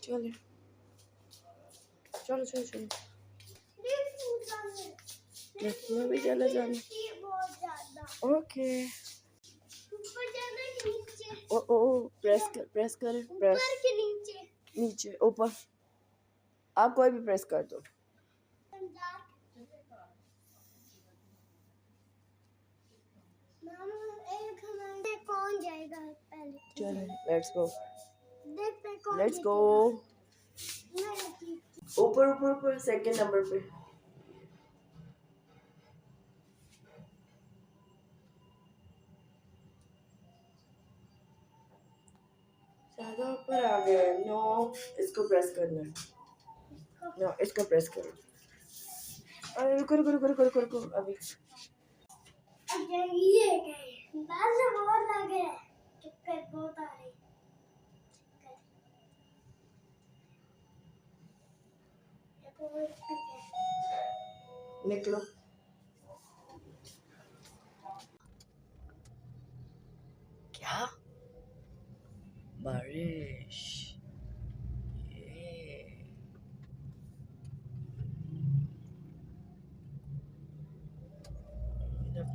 चलो चलो चलो चलो मैं भी चला जाना। ओके ओ ओ प्रेस कर प्रेस नीचे ऊपर आप कोई भी प्रेस कर दो। कौन जाएगा पहले? चलो लेट्स गो देखते हैं कौन लेट्स गो। ऊपर ऊपर ऊपर सेकंड नंबर पे। ज्यादा ऊपर आ गया। नो इसको प्रेस करना है। नो इसको प्रेस करो। अरे रुको रुको रुको रुको रुको रुको अभी। ये बहुत लगे चक्कर बहुत आ रही। निकलो। क्या बारिश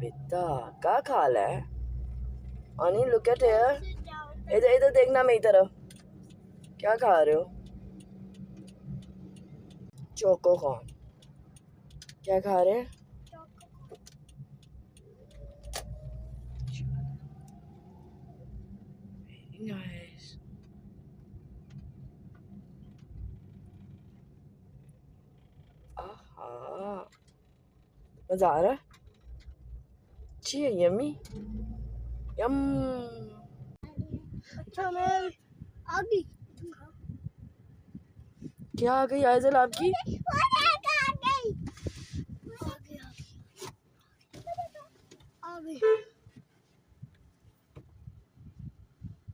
बेटा क्या खाल है? अनी लुक एट हियर। इधर इधर देखना मेरी तरफ। क्या खा रहे हो? Choco corn. क्या खा रहे हैं? Very nice. आहा मजा आ रहा है। अच्छी है यम्मी यम। अच्छा मैं आगे क्या आ गई आइजल आपकी?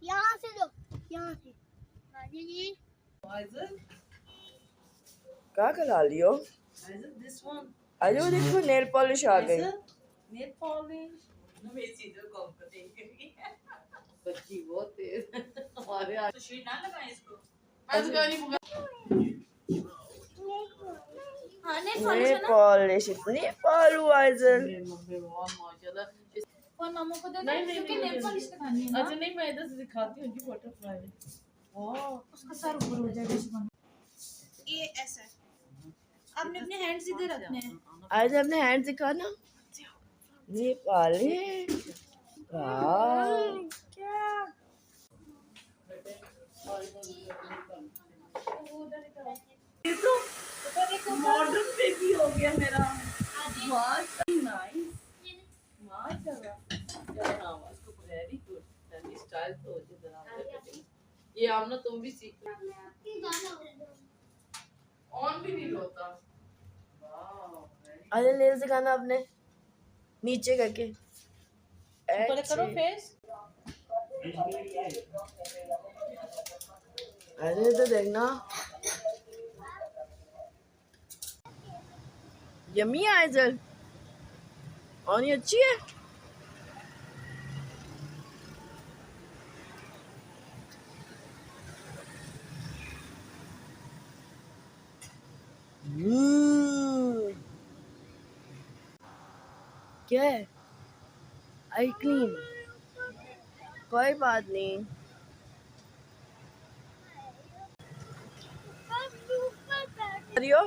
यहाँ से लो यहाँ से जी। क्या खिला लियो? अरे वो देखो नेल पॉलिश आ गई। नेल पॉलिश मेरी चीजों को बच्ची बहुत तेज हमारे आज तो शीट ना लगाए इसको। आज का नहीं बुगा हाँ नेल पॉलिश इतनी पालू आइजल। मेरे मम्मी बहुत माशाल्लाह। और मामू को दे नहीं क्योंकि नेल पॉलिश लगानी है ना। अच्छा नहीं मैं इधर से दिखाती हूँ जी बटरफ्लाई। वाह उसका सर ऊपर हो जाएगा शुभम। ये ऐसा है। आपने अपने हैंड्स इधर रखने हैं। आज अपने हैंड दिखाना। नेपाली क्या मॉडर्न बेबी हो गया मेरा। नाइस माशाल्लाह। हाँ उसको वेरी गुड नई स्टाइल तो हो जरा। ये आमना तुम भी सीख। ऑन भी नहीं होता। वाह अरे नेल्स दिखाना अपने नीचे करके। ऊपर करो फेस। अरे तो देखना यम्मी है आइजल। और ये अच्छी है। क्या है? Eye cream. कोई बात नहीं। रियो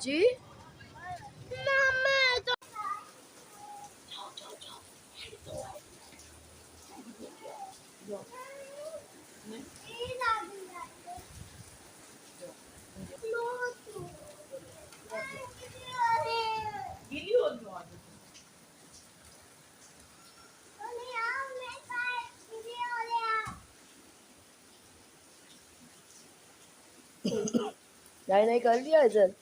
जी गीली हो गई आज। नहीं नहीं कर दिया आइजल।